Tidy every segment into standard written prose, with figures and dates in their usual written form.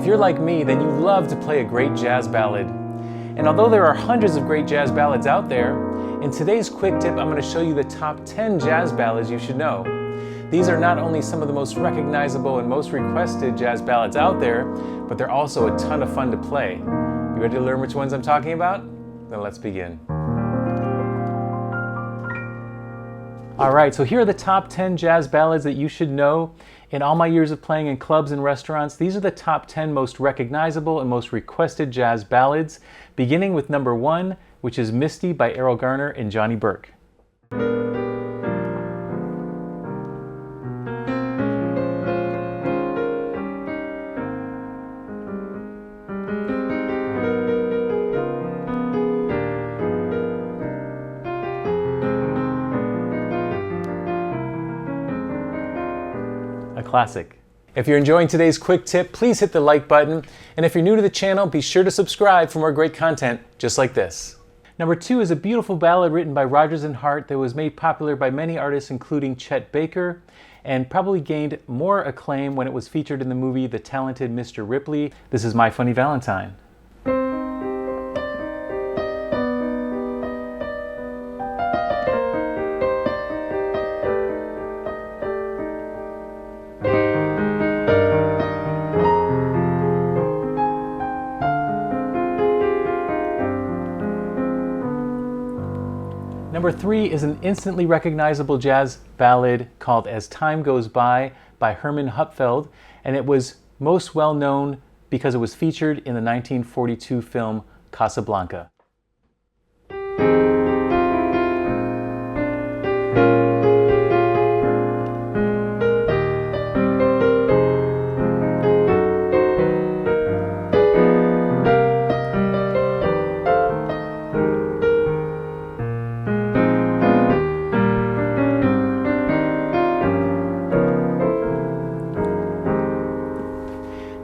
you're like me, then you love to play a great jazz ballad. And although there are hundreds of great jazz ballads out there, in today's quick tip, I'm going to show you the top 10 jazz ballads you should know. These are not only some of the most recognizable and most requested jazz ballads out there, but they're also a ton of fun to play. You ready to learn which ones I'm talking about? Then let's begin. Alright, so here are the top 10 jazz ballads that you should know. In all my years of playing in clubs and restaurants, these are the top 10 most recognizable and most requested jazz ballads, beginning with number 1, which is Misty by Errol Garner and Johnny Burke. A classic. If you're enjoying today's quick tip, please hit the like button. And if you're new to the channel, be sure to subscribe for more great content just like this. Number 2 is a beautiful ballad written by Rodgers and Hart that was made popular by many artists, including Chet Baker, and probably gained more acclaim when it was featured in the movie The Talented Mr. Ripley. This is My Funny Valentine. Number 3 is an instantly recognizable jazz ballad called As Time Goes By Herman Hupfeld, and it was most well known because it was featured in the 1942 film Casablanca.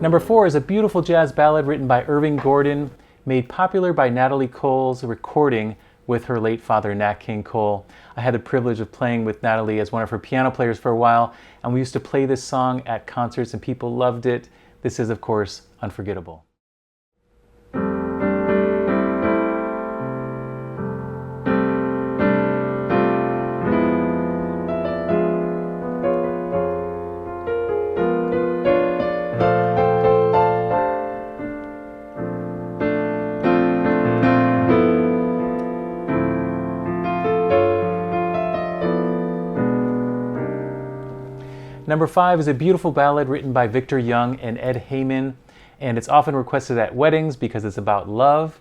Number 4 is a beautiful jazz ballad written by Irving Gordon, made popular by Natalie Cole's recording with her late father, Nat King Cole. I had the privilege of playing with Natalie as one of her piano players for a while, and we used to play this song at concerts and people loved it. This is, of course, Unforgettable. Number 5 is a beautiful ballad written by Victor Young and Ed Heyman, and it's often requested at weddings because it's about love.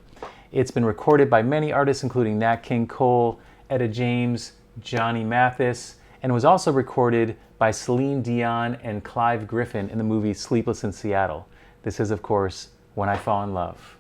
It's been recorded by many artists including Nat King Cole, Etta James, Johnny Mathis, and was also recorded by Celine Dion and Clive Griffin in the movie Sleepless in Seattle. This is, of course, When I Fall in Love.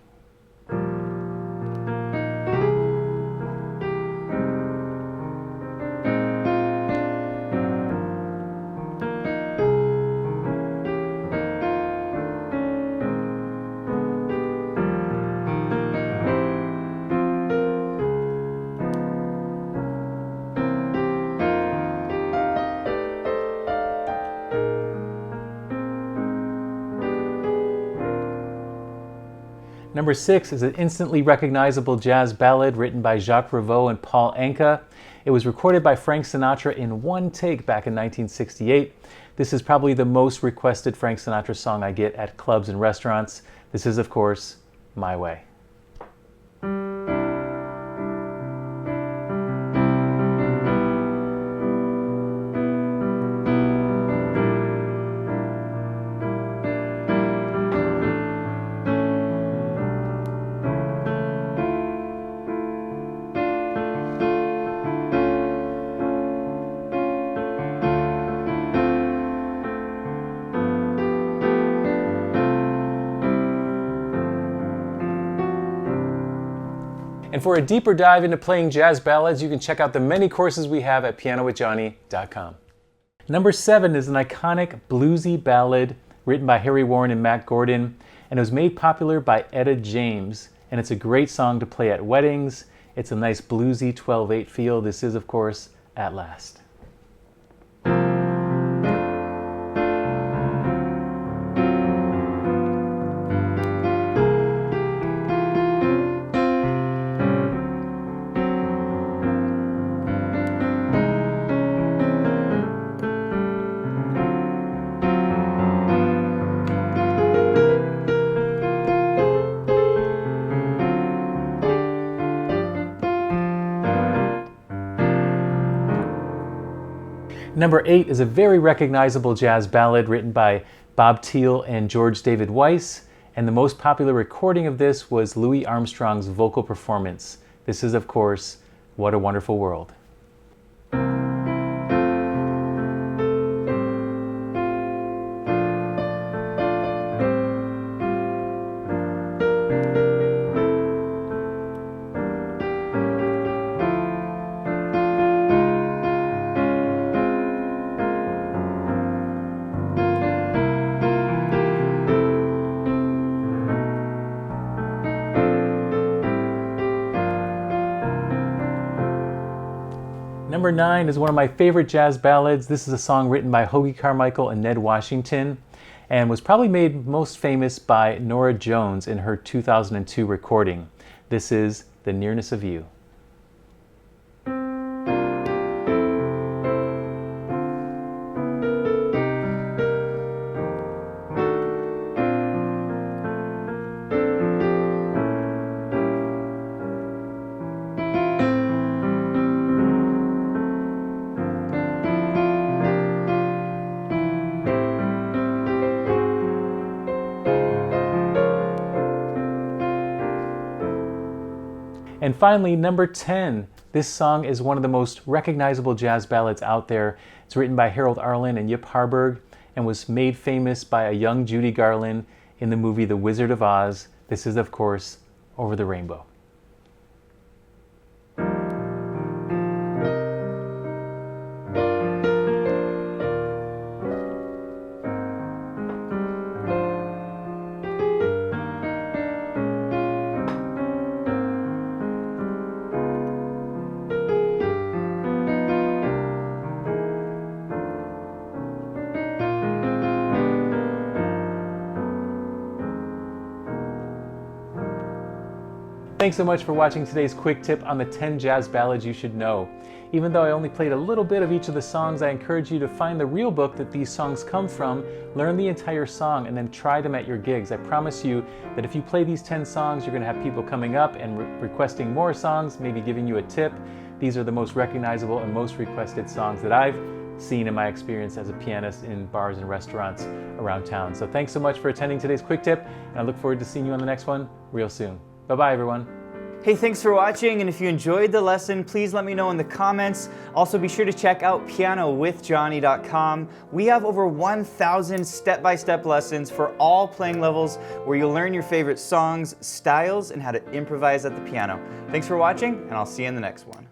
Number 6 is an instantly recognizable jazz ballad written by Jacques Revaux and Paul Anka. It was recorded by Frank Sinatra in one take back in 1968. This is probably the most requested Frank Sinatra song I get at clubs and restaurants. This is, of course, My Way. And for a deeper dive into playing jazz ballads, you can check out the many courses we have at pianowithjohnny.com. Number 7 is an iconic bluesy ballad written by Harry Warren and Matt Gordon, and it was made popular by Etta James, and it's a great song to play at weddings. It's a nice bluesy 12/8 feel. This is, of course, At Last. Number 8 is a very recognizable jazz ballad written by Bob Thiel and George David Weiss, and the most popular recording of this was Louis Armstrong's vocal performance. This is, of course, What a Wonderful World. Number 9 is one of my favorite jazz ballads. This is a song written by Hoagy Carmichael and Ned Washington, and was probably made most famous by Norah Jones in her 2002 recording. This is The Nearness of You. And finally, number 10. This song is one of the most recognizable jazz ballads out there. It's written by Harold Arlen and Yip Harburg and was made famous by a young Judy Garland in the movie The Wizard of Oz. This is, of course, Over the Rainbow. Thanks so much for watching today's quick tip on the 10 jazz ballads you should know. Even though I only played a little bit of each of the songs, I encourage you to find the real book that these songs come from, learn the entire song, and then try them at your gigs. I promise you that if you play these 10 songs, you're going to have people coming up and requesting more songs, maybe giving you a tip. These are the most recognizable and most requested songs that I've seen in my experience as a pianist in bars and restaurants around town. So thanks so much for attending today's quick tip, and I look forward to seeing you on the next one real soon. Bye-bye, everyone. Hey, thanks for watching, and if you enjoyed the lesson, please let me know in the comments. Also, be sure to check out pianowithjonny.com. We have over 1,000 step-by-step lessons for all playing levels where you'll learn your favorite songs, styles, and how to improvise at the piano. Thanks for watching, and I'll see you in the next one.